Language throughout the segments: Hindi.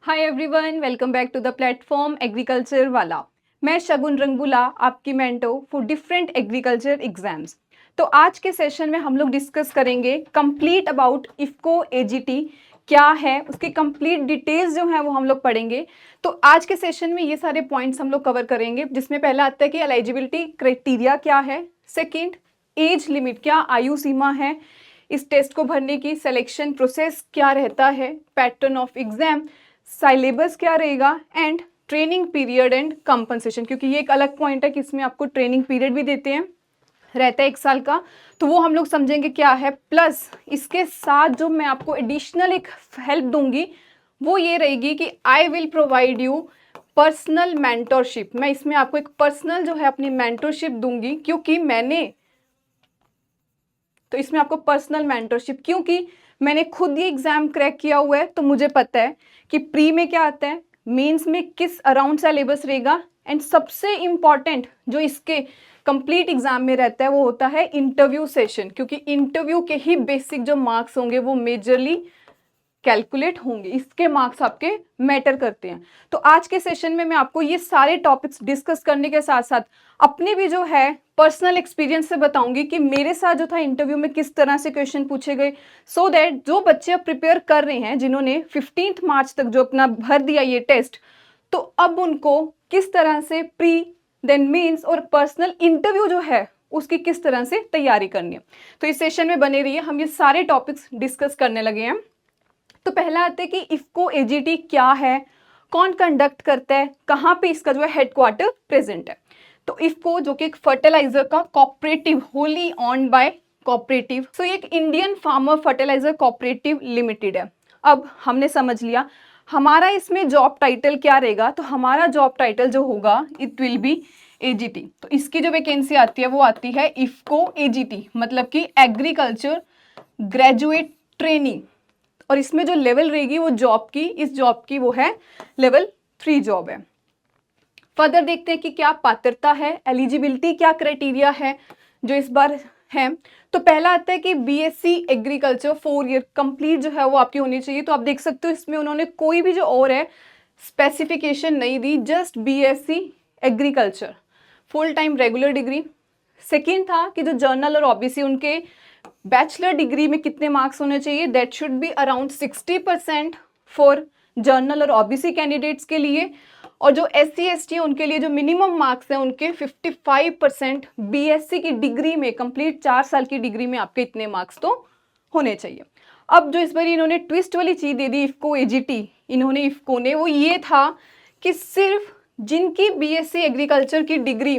Hi everyone, welcome back to the platform agriculture वाला। मैं शगुन रंगबुला, आपकी mentor for different agriculture exams. तो आज के सेशन में हम लोग डिस्कस करेंगे कंप्लीट अबाउट इफ्को एजीटी क्या है, उसकी कंप्लीट डिटेल्स जो है वो हम लोग पढ़ेंगे। तो आज के सेशन में ये सारे पॉइंट्स हम लोग कवर करेंगे, जिसमें पहला आता है कि एलिजिबिलिटी क्राइटेरिया क्या है, सेकेंड एज लिमिट क्या आयु सीमा है इस टेस्ट को भरने की, सिलेक्शन प्रोसेस क्या रहता है, पैटर्न ऑफ एग्जाम, सिलेबस क्या रहेगा and training period and compensation, क्योंकि ये एक अलग पॉइंट है कि इसमें आपको ट्रेनिंग पीरियड भी देते हैं, रहता है 1 साल का, तो वो हम लोग समझेंगे क्या है। प्लस इसके साथ जो मैं आपको एडिशनल एक हेल्प दूंगी वो ये रहेगी कि I will provide you personal mentorship. मैं इसमें आपको एक पर्सनल जो है अपनी मेंटरशिप दूंगी, क्योंकि इसमें आपको पर्सनल मेंटरशिप, क्योंकि मैंने खुद ये एग्जाम क्रैक किया हुआ है, तो मुझे पता है कि प्री में क्या आता है, मेंस में किस अराउंड सिलेबस रहेगा, एंड सबसे इंपॉर्टेंट जो इसके कंप्लीट एग्जाम में रहता है वो होता है इंटरव्यू सेशन, क्योंकि इंटरव्यू के ही बेसिक जो मार्क्स होंगे वो मेजरली कैलकुलेट होंगे, इसके मार्क्स आपके मैटर करते हैं। तो आज के सेशन में मैं आपको ये सारे टॉपिक्स डिस्कस करने के साथ साथ अपने भी जो है पर्सनल एक्सपीरियंस से बताऊंगी कि मेरे साथ जो था इंटरव्यू में किस तरह से क्वेश्चन पूछे गए, सो दैट जो बच्चे अब प्रिपेयर कर रहे हैं, जिन्होंने 15 मार्च तक जो अपना भर दिया ये टेस्ट, तो अब उनको किस तरह से प्री देन मीन्स और पर्सनल इंटरव्यू जो है उसकी किस तरह से तैयारी करनी है। तो इस सेशन में बने रहिए, हम ये सारे टॉपिक्स डिस्कस करने लगे हैं। तो पहला आता है कि इफ्को एजीटी क्या है, कौन कंडक्ट करता है, कहाँ पे इसका जो है हेडक्वार्टर प्रेजेंट है। तो इफ्को जो कि एक फर्टिलाइजर का cooperative, wholly owned by cooperative, so ये एक Indian farmer fertilizer cooperative limited है। अब हमने समझ लिया हमारा इसमें जॉब टाइटल क्या रहेगा, तो हमारा जॉब टाइटल जो होगा इट विल बी एजीटी। तो इसकी जो वैकेंसी आती है वो आती है इफ्को एजीटी, मतलब कि एग्रीकल्चर ग्रेजुएट ट्रेनी, और इसमें जो लेवल रहेगी वो जॉब की, इस जॉब की वो है लेवल 3 जॉब है। फर्दर देखते हैं कि क्या पात्रता है, एलिजिबिलिटी क्या क्राइटेरिया है जो इस बार है। तो पहला आता है कि बीएससी एग्रीकल्चर 4 ईयर कंप्लीट जो है वो आपकी होनी चाहिए। तो आप देख सकते हो इसमें उन्होंने कोई भी जो और है स्पेसिफिकेशन नहीं दी, just BSc agriculture, full time regular degree. Second था कि जो जर्नल और ओबीसी उनके बैचलर डिग्री में कितने मार्क्स होने चाहिए, that should be around 60% for journal और ओबीसी कैंडिडेट्स के लिए, और जो SC ST उनके लिए जो मिनिमम मार्क्स हैं उनके 55% बीएससी की डिग्री में, कंप्लीट 4 साल की डिग्री में आपके इतने मार्क्स तो होने चाहिए। अब जो इस बार इन्होंने ट्विस्ट वाली चीज दे दी इफ्को एजीटी, इफ्को ने, वो ये था कि सिर्फ जिनकी बीएससी एग्रीकल्चर की डिग्री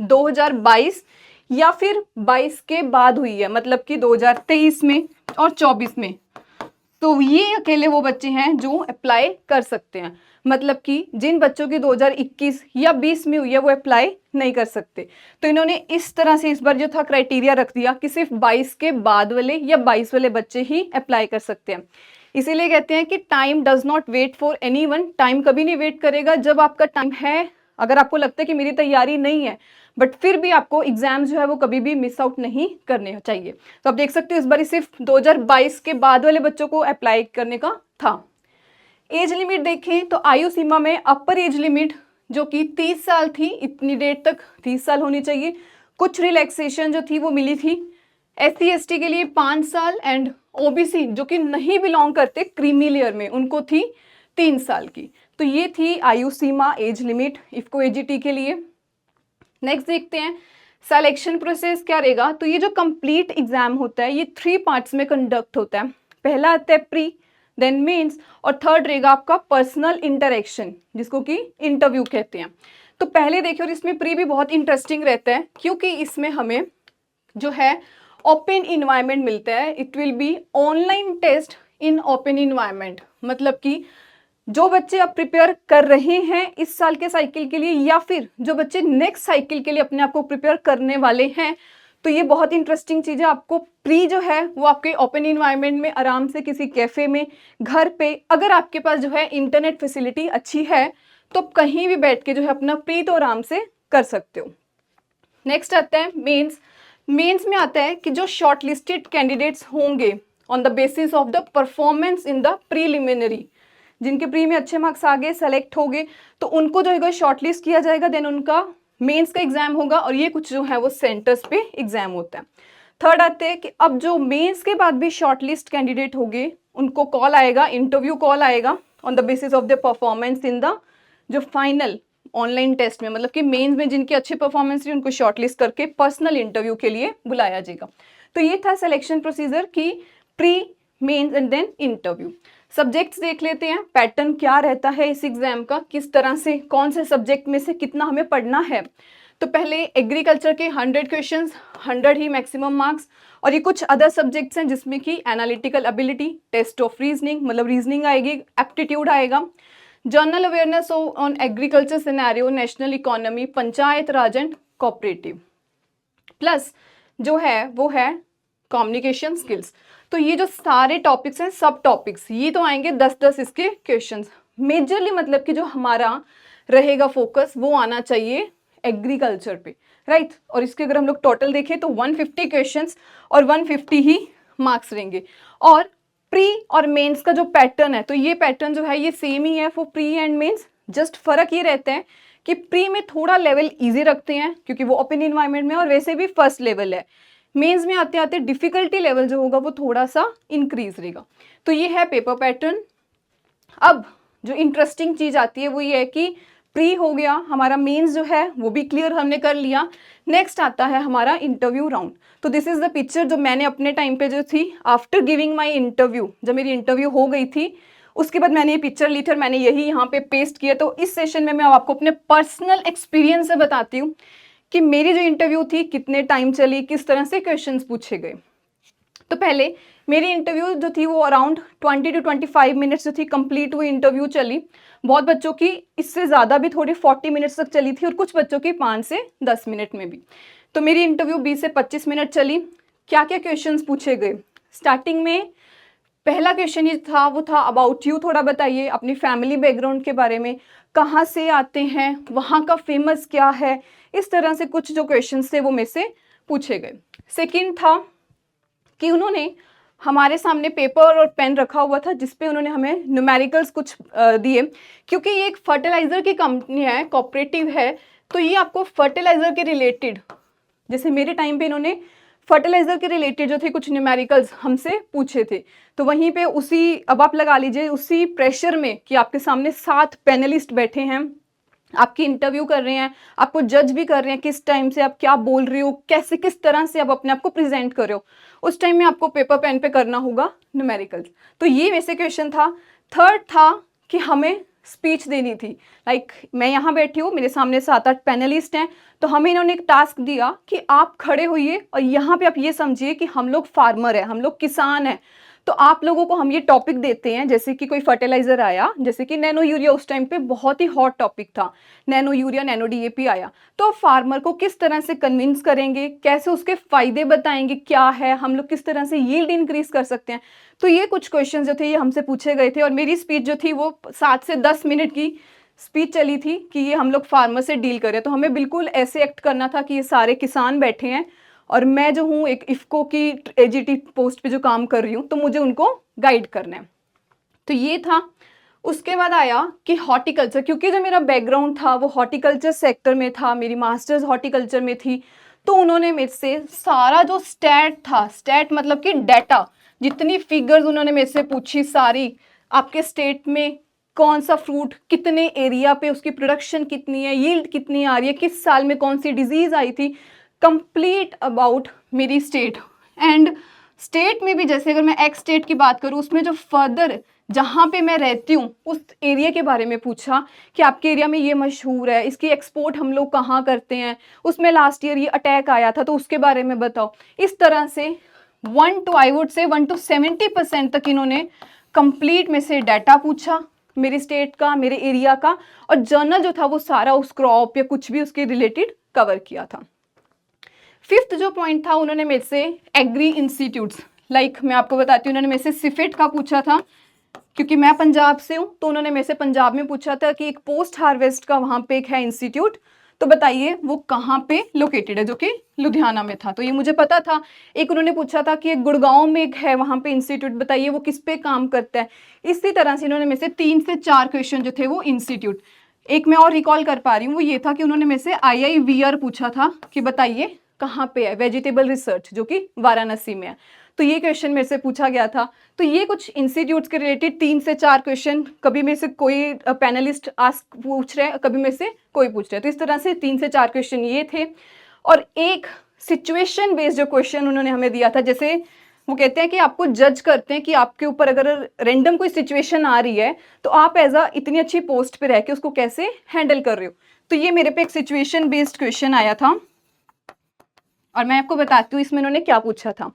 2022 या फिर 22 के बाद हुई है, मतलब कि 2023 में और 24 में, तो ये अकेले वो बच्चे हैं जो अप्लाई कर सकते हैं। मतलब कि जिन बच्चों की 2021 या 20 में हुई है वो अप्लाई नहीं कर सकते। तो इन्होंने इस तरह से इस बार जो था क्राइटेरिया रख दिया कि सिर्फ 22 के बाद वाले या 22 वाले बच्चे ही अप्लाई कर सकते हैं। इसीलिए कहते हैं कि time does not wait for anyone, time कभी नहीं वेट करेगा। जब आपका टाइम है, अगर आपको लगता है कि मेरी तैयारी नहीं है, बट फिर भी आपको एग्जाम जो है वो कभी भी मिस आउट नहीं करने चाहिए। तो आप देख सकते हो इस बार सिर्फ 2022 के बाद वाले बच्चों को अप्लाई करने का था। एज लिमिट देखें तो आयु सीमा में अपर एज लिमिट जो कि 30 साल थी, इतनी डेट तक 30 साल होनी चाहिए। कुछ रिलैक्सेशन जो थी वो मिली थी। SC ST के लिए 5 साल, एंड OBC जो कि नहीं बिलोंग करते क्रीमी लेयर में, उनको थी 3 साल की। तो ये थी आयु सीमा, एज लिमिट इफ्को एजीटी के लिए। नेक्स्ट देखते हैं सिलेक्शन प्रोसेस क्या रहेगा। तो ये जो कंप्लीट एग्जाम होता है ये 3 पार्ट्स में कंडक्ट होता है। पहला आता है प्री, देन मेंस, और थर्ड रहेगा आपका पर्सनल इंटरेक्शन, जिसको कि इंटरव्यू कहते हैं। तो पहले देखिए, और इसमें प्री भी बहुत इंटरेस्टिंग रहता है क्योंकि इसमें हमें जो है ओपन इन्वायरमेंट मिलता है। It will be online test in open environment, मतलब कि जो बच्चे अब प्रिपेयर कर रहे हैं इस साल के साइकिल के लिए, या फिर जो बच्चे नेक्स्ट साइकिल के लिए अपने आप को प्रिपेयर करने वाले हैं, तो ये बहुत इंटरेस्टिंग चीज़ है। आपको प्री जो है वो आपके ओपन इन्वायरमेंट में आराम से किसी कैफे में, घर पे, अगर आपके पास जो है इंटरनेट फैसिलिटी अच्छी है तो आप कहीं भी बैठ के जो है अपना प्री तो आराम से कर सकते हो। नेक्स्ट आता है मेंस। मेंस में आता है कि जो शॉर्ट लिस्टेड कैंडिडेट्स होंगे on the basis of the performance in the preliminary, जिनके प्री में अच्छे मार्क्स आ गए, सेलेक्ट हो गए, तो उनको जो है शॉर्टलिस्ट किया जाएगा, देन उनका मेंस का एग्जाम होगा, और ये कुछ जो है वो सेंटर्स पे एग्जाम होता है। थर्ड आते हैं कि अब जो मेंस के बाद भी शॉर्टलिस्ट कैंडिडेट हो गए, उनको कॉल आएगा, इंटरव्यू कॉल आएगा on the basis of the performance in the जो फाइनल ऑनलाइन टेस्ट में, मतलब कि मेंस में जिनकी अच्छी परफॉर्मेंस रही उनको शॉर्टलिस्ट करके पर्सनल इंटरव्यू के लिए बुलाया जाएगा। तो ये था सिलेक्शन प्रोसीजर की pre, mains and then interview. Subjects देख लेते हैं, पैटर्न क्या रहता है इस एग्जाम का, किस तरह से, कौन से सब्जेक्ट में से कितना हमें पढ़ना है। तो पहले एग्रीकल्चर के 100 क्वेश्चंस, 100 ही मैक्सिमम मार्क्स, और ये कुछ अदर सब्जेक्ट्स हैं जिसमें कि analytical ability, test of reasoning, मतलब रीजनिंग आएगी, एप्टीट्यूड आएगा, general awareness on agriculture scenario, national economy, panchayat raj and cooperative, plus जो है वो है कम्युनिकेशन स्किल्स। तो ये जो सारे टॉपिक्स हैं, सब टॉपिक्स, ये तो आएंगे 10-10 इसके क्वेश्चंस। मेजरली मतलब कि जो हमारा रहेगा फोकस वो आना चाहिए एग्रीकल्चर पे, राइट। और इसके अगर हम लोग टोटल देखें तो 150 क्वेश्चंस और 150 ही मार्क्स रहेंगे। और प्री और मेंस का जो पैटर्न है, तो ये पैटर्न जो है ये सेम ही है for pre and mains. Just फर्क ये रहता है कि प्री में थोड़ा लेवल इजी रखते हैं क्योंकि वो ओपन इन्वायरमेंट में और वैसे भी फर्स्ट लेवल है। मेंस में आते आते डिफिकल्टी लेवल जो होगा वो थोड़ा सा इंक्रीज रहेगा। तो ये है पेपर पैटर्न। अब जो इंटरेस्टिंग चीज आती है वो ये है कि प्री हो गया हमारा, मेंस जो है वो भी क्लियर हमने कर लिया। नेक्स्ट आता है हमारा इंटरव्यू राउंड। तो दिस इज द पिक्चर जो मैंने अपने टाइम पे जो थी, आफ्टर गिविंग माय इंटरव्यू, जब मेरी इंटरव्यू हो गई थी उसके बाद मैंने ये पिक्चर ली थी और मैंने यही यहाँ पे पेस्ट किया। तो इस सेशन में मैं आपको अपने पर्सनल एक्सपीरियंस से बताती हूँ कि मेरी जो इंटरव्यू थी कितने टाइम चली, किस तरह से क्वेश्चंस पूछे गए। तो पहले मेरी इंटरव्यू जो थी वो अराउंड 20 to 25 मिनट्स जो थी कंप्लीट हुई इंटरव्यू चली। बहुत बच्चों की इससे ज़्यादा भी थोड़ी 40 मिनट्स तक चली थी और कुछ बच्चों की 5 से 10 मिनट में भी। तो मेरी इंटरव्यू 20 से 25 मिनट चली। क्या क्या क्वेश्चंस पूछे गए? स्टार्टिंग में पहला क्वेश्चन ये था, वो था अबाउट यू, थोड़ा बताइए अपनी फैमिली बैकग्राउंड के बारे में, कहाँ से आते हैं, वहाँ का फेमस क्या है, इस तरह से कुछ जो क्वेश्चन थे वो मेरे से पूछे गए। सेकेंड था कि उन्होंने हमारे सामने पेपर और पेन रखा हुआ था जिसपे उन्होंने हमें न्यूमेरिकल्स कुछ दिए। क्योंकि ये एक फर्टिलाइज़र की कंपनी है, कोऑपरेटिव है, तो ये आपको फर्टिलाइज़र के रिलेटेड, जैसे मेरे टाइम पे इन्होंने फर्टिलाइज़र के रिलेटेड जो थे कुछ न्यूमेरिकल्स हमसे पूछे थे। तो वहीं पे उसी, अब आप लगा लीजिए उसी प्रेशर में कि आपके सामने 7 पैनलिस्ट बैठे हैं, आपकी इंटरव्यू कर रहे हैं, आपको जज भी कर रहे हैं किस टाइम से आप क्या बोल रहे हो, कैसे किस तरह से आप अपने आप को प्रेजेंट कर रहे हो, उस टाइम में आपको पेपर पेन पे करना होगा न्यूमेरिकल्स। तो ये वैसे क्वेश्चन था। थर्ड था कि हमें स्पीच देनी थी। लाइक मैं यहाँ बैठी हूँ, मेरे सामने 7-8 पैनलिस्ट हैं, तो हमें इन्होंने एक टास्क दिया कि आप खड़े होइए और यहाँ पे आप ये समझिए कि हम लोग फार्मर हैं, हम लोग किसान हैं। तो आप लोगों को हम ये टॉपिक देते हैं, जैसे कि कोई फर्टिलाइजर आया, जैसे कि नैनो यूरिया उस टाइम पे बहुत ही हॉट टॉपिक था, नैनो यूरिया, नैनो डीएपी आया, तो फार्मर को किस तरह से कन्विंस करेंगे, कैसे उसके फायदे बताएंगे, क्या है, हम लोग किस तरह से यील्ड इंक्रीज कर सकते हैं। तो ये कुछ क्वेश्चन जो थे ये हमसे पूछे गए थे। और मेरी स्पीच जो थी वो 7 से 10 मिनट की स्पीच चली थी कि ये हम लोग फार्मर से डील करें। तो हमें बिल्कुल ऐसे एक्ट करना था कि ये सारे किसान बैठे हैं और मैं जो हूँ एक इफ्को की एजीटी पोस्ट पे जो काम कर रही हूँ, तो मुझे उनको गाइड करना है। तो ये था। उसके बाद आया कि हॉर्टिकल्चर, क्योंकि जो मेरा बैकग्राउंड था वो हॉर्टिकल्चर सेक्टर में था, मेरी मास्टर्स हॉर्टिकल्चर में थी, तो उन्होंने मेरे से सारा जो स्टैट था, स्टैट मतलब कि डाटा, जितनी फिगर्स उन्होंने मेरे से पूछी सारी, आपके स्टेट में कौन सा फ्रूट कितने एरिया पे उसकी प्रोडक्शन कितनी है, यील्ड कितनी आ रही है, किस साल में कौन सी डिजीज आई थी, कंप्लीट अबाउट मेरी स्टेट। एंड स्टेट में भी जैसे अगर मैं एक्स स्टेट की बात करूँ, उसमें जो फर्दर जहाँ पे मैं रहती हूँ उस एरिया के बारे में पूछा कि आपके एरिया में ये मशहूर है, इसकी एक्सपोर्ट हम लोग कहाँ करते हैं, उसमें लास्ट ईयर ये अटैक आया था तो उसके बारे में बताओ। इस तरह से 1 to 70% तक इन्होंने कंप्लीट में से डाटा पूछा मेरे स्टेट का, मेरे एरिया का, और जर्नल जो था वो सारा उस क्रॉप या कुछ भी उसके रिलेटेड कवर किया था। फिफ्थ जो पॉइंट था, उन्होंने मेरे से एग्री इंस्टीट्यूट्स, लाइक मैं आपको बताती हूँ, उन्होंने मेरे से सिफेट का पूछा था क्योंकि मैं पंजाब से हूँ, तो उन्होंने मेरे से पंजाब में पूछा था कि एक पोस्ट हार्वेस्ट का वहाँ पे एक है इंस्टीट्यूट, तो बताइए वो कहाँ पे लोकेटेड है, जो कि लुधियाना में था, तो ये मुझे पता था। एक उन्होंने पूछा था कि एक गुड़गांव में एक है वहाँ पे इंस्टीट्यूट, बताइए वो किस पे काम करता है। इसी तरह से इन्होंने में से 3 से 4 क्वेश्चन जो थे वो इंस्टीट्यूट। एक मैं और रिकॉल कर पा रही हूँ, वो ये था कि उन्होंने में से IIVR पूछा था कि बताइए कहाँ पे है, वेजिटेबल रिसर्च, जो कि वाराणसी में है। तो ये क्वेश्चन मेरे से पूछा गया था। तो ये कुछ इंस्टीट्यूट्स के रिलेटेड 3 से 4 क्वेश्चन, कभी मेरे से कोई पैनलिस्ट आस्क पूछ रहे हैं, कभी मेरे से कोई पूछ रहे हैं। तो इस तरह से 3 से 4 क्वेश्चन ये थे। और एक सिचुएशन बेस्ड जो क्वेश्चन उन्होंने हमें दिया था, जैसे वो कहते हैं कि आपको जज करते हैं कि आपके ऊपर अगर रैंडम कोई सिचुएशन आ रही है तो आप एज अ इतनी अच्छी पोस्ट पे रह के उसको कैसे हैंडल कर रहे हो। तो ये मेरे पे एक सिचुएशन बेस्ड क्वेश्चन आया था और मैं आपको बताती हूँ इसमें इन्होंने क्या पूछा था।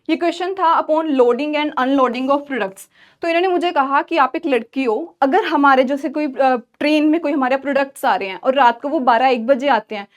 ये क्वेश्चन था upon loading and unloading of products. तो इन्होंने मुझे कहा कि आप एक लड़की हो, अगर हमारे जैसे कोई ट्रेन में कोई हमारे प्रोडक्ट्स आ रहे हैं और रात को वो 12-1 बजे आते हैं,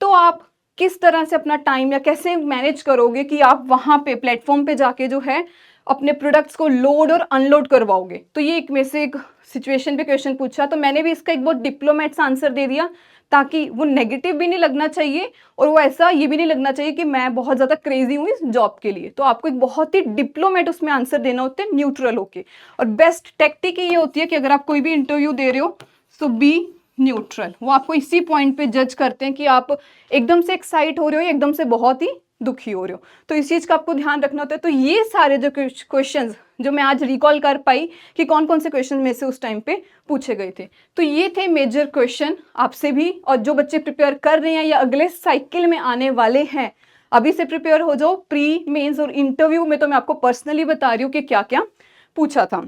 तो आप किस तरह से अपना टाइम या कैसे मैनेज करोगे कि आप वहाँ पे प्लेटफॉर्म पे जाके जो है अपने प्रोडक्ट्स को लोड और अनलोड करवाओगे। तो ये एक में से एक सिचुएशन पे क्वेश्चन पूछा, तो मैंने भी इसका एक बहुत डिप्लोमेट सा आंसर दे दिया, ताकि वो नेगेटिव भी नहीं लगना चाहिए और वो ऐसा ये भी नहीं लगना चाहिए कि मैं बहुत ज़्यादा क्रेजी हूँ इस जॉब के लिए। तो आपको एक बहुत ही डिप्लोमेट उसमें आंसर देना होता है, न्यूट्रल होके। और बेस्ट टेक्टिक ये होती है कि अगर आप कोई भी इंटरव्यू दे रहे हो सो बी न्यूट्रल। वो आपको इसी पॉइंट पे जज करते हैं कि आप एकदम से एक्साइट हो रहे हो या एकदम से बहुत ही दुखी हो रहे हो। तो इस चीज़ का आपको ध्यान रखना होता है। तो ये सारे जो क्वेश्चंस जो मैं आज रिकॉल कर पाई कि कौन कौन से क्वेश्चन में से उस टाइम पे पूछे गए थे, तो ये थे मेजर क्वेश्चन आपसे भी। और जो बच्चे प्रिपेयर कर रहे हैं या अगले साइकिल में आने वाले हैं, अभी से प्रिपेयर हो जाओ। प्री, मेंस और इंटरव्यू में तो मैं आपको पर्सनली बता रही हूँ कि क्या क्या पूछा था।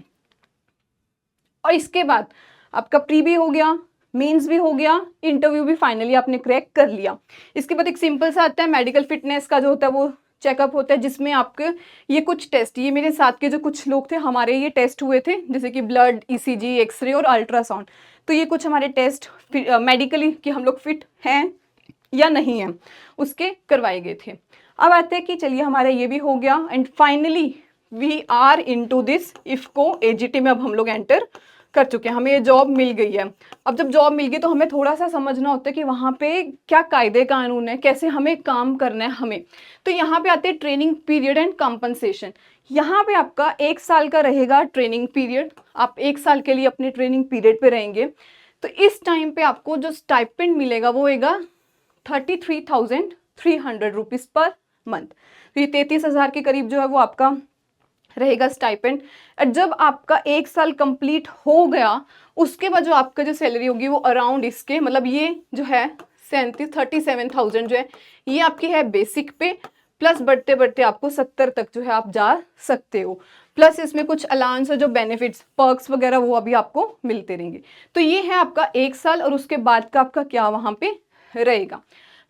और इसके बाद आपका प्री भी हो गया, मेंस भी हो गया, इंटरव्यू भी फाइनली आपने क्रैक कर लिया। इसके बाद एक सिंपल सा आता है मेडिकल फिटनेस का जो होता है वो चेकअप होता है, जिसमें आपके ये कुछ टेस्ट, ये मेरे साथ के जो कुछ लोग थे हमारे ये टेस्ट हुए थे, जैसे कि ब्लड, ECG, एक्सरे और अल्ट्रासाउंड। तो ये कुछ हमारे टेस्ट मेडिकली कि हम लोग फिट हैं या नहीं हैं उसके करवाए गए थे। अब आते हैं कि चलिए हमारा ये भी हो गया and finally we are into this IFFCO AGT में अब हम लोग एंटर कर चुके हैं, हमें ये जॉब मिल गई है। अब जब जॉब मिल गई तो हमें थोड़ा सा समझना होता है कि वहाँ पे क्या कायदे कानून है, कैसे हमें काम करना है हमें। तो यहाँ पे आते हैं ट्रेनिंग पीरियड एंड कंपनसेशन। यहाँ पे आपका 1 साल का रहेगा ट्रेनिंग पीरियड, आप 1 साल के लिए अपने ट्रेनिंग पीरियड पे रहेंगे। तो इस टाइम पे आपको जो स्टाइपेंड मिलेगा वो होगा 33,300 रुपीज़ पर मंथ। तो ये 33,000 के करीब जो है वो आपका रहेगा स्टाइपेंड। जब आपका 1 साल कंप्लीट हो गया उसके बाद जो आपका जो सैलरी होगी वो अराउंड इसके, मतलब ये जो है 37,000 जो है ये आपकी है बेसिक पे, प्लस बढ़ते बढ़ते आपको 70 तक जो है आप जा सकते हो। प्लस इसमें कुछ अलाउंस और जो बेनिफिट्स, पर्क्स वगैरह वो अभी आपको मिलते रहेंगे। तो ये है आपका 1 साल और उसके बाद का आपका क्या वहाँ पे रहेगा।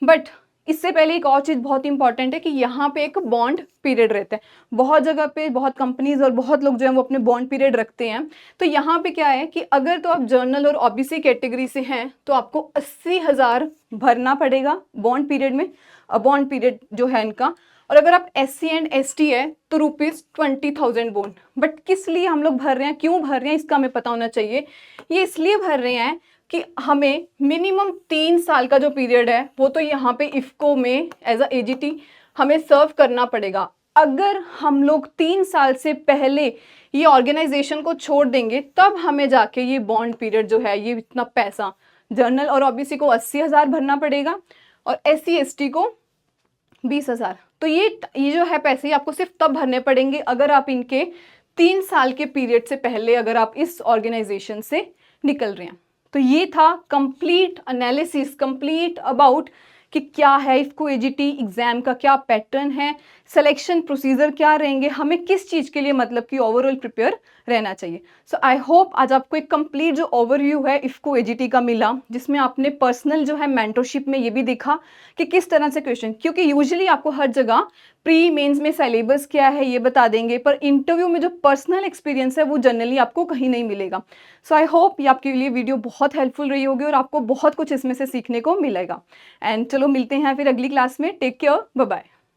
बट इससे पहले एक और चीज़ बहुत इंपॉर्टेंट है कि यहाँ पे एक बॉन्ड पीरियड रहता है। बहुत जगह पे बहुत कंपनीज और बहुत लोग जो है वो अपने बॉन्ड पीरियड रखते हैं। तो यहाँ पे क्या है कि अगर तो आप जर्नल और OBC कैटेगरी से हैं तो आपको 80,000 भरना पड़ेगा बॉन्ड पीरियड में, बॉन्ड पीरियड जो है इनका। और अगर आप SC एंड ST है तो ₹20,000 बॉन्ड। बट किस लिए हम लोग भर रहे हैं, क्यों भर रहे हैं, इसका हमें पता होना चाहिए। ये इसलिए भर रहे हैं कि हमें मिनिमम 3 साल का जो पीरियड है वो तो यहाँ पे इफ्को में एज अ AGT हमें सर्व करना पड़ेगा। अगर हम लोग 3 साल से पहले ये ऑर्गेनाइजेशन को छोड़ देंगे तब हमें जाके ये बॉन्ड पीरियड जो है ये इतना पैसा, जर्नल और OBC को 80,000 भरना पड़ेगा और SC ST को 20,000। तो ये जो है पैसे आपको सिर्फ तब भरने पड़ेंगे अगर आप इनके 3 साल के पीरियड से पहले अगर आप इस ऑर्गेनाइजेशन से निकल रहे हैं। तो ये था कंप्लीट एनालिसिस, कंप्लीट अबाउट कि क्या है इफ्को AGT एग्जाम का, क्या पैटर्न है, सिलेक्शन प्रोसीजर क्या रहेंगे, हमें किस चीज़ के लिए मतलब कि ओवरऑल प्रिपेयर रहना चाहिए। सो आई होप आज आपको एक कंप्लीट जो ओवरव्यू है इफ्को AGT का मिला, जिसमें आपने पर्सनल जो है मेंटरशिप में ये भी देखा कि किस तरह से क्वेश्चन, क्योंकि यूजुअली आपको हर जगह प्री मेंस में सिलेबस क्या है ये बता देंगे, पर इंटरव्यू में जो पर्सनल एक्सपीरियंस है वो जनरली आपको कहीं नहीं मिलेगा। सो आई होप ये आपके लिए वीडियो बहुत हेल्पफुल रही होगी और आपको बहुत कुछ इसमें से सीखने को मिलेगा। एंड चलो मिलते हैं फिर अगली क्लास में। Take care, bye bye.